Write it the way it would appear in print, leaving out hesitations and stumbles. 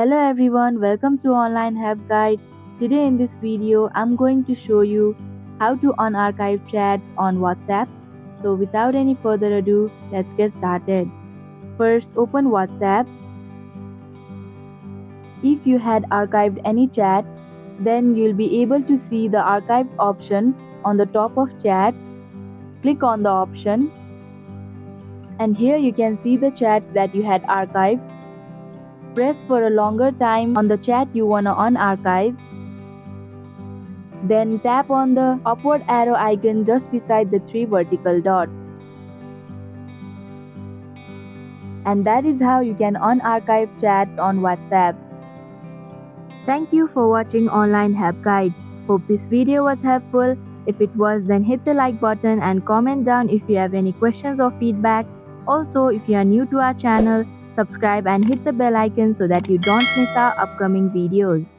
Hello everyone, welcome to Online Help Guide. Today in this video, I'm going to show you how to unarchive chats on WhatsApp. So without any further ado, let's get started. First, open WhatsApp. If you had archived any chats, then you'll be able to see the archived option on the top of chats. Click on the option, and here you can see the chats that you had archived. Press for a longer time on the chat you wanna unarchive. Then tap on the upward arrow icon just beside the three vertical dots. And that is how you can unarchive chats on WhatsApp. Thank you for watching Online Help Guide. Hope this video was helpful. If it was, then hit the like button and comment down if you have any questions or feedback. Also, if you are new to our channel, subscribe and hit the bell icon so that you don't miss our upcoming videos.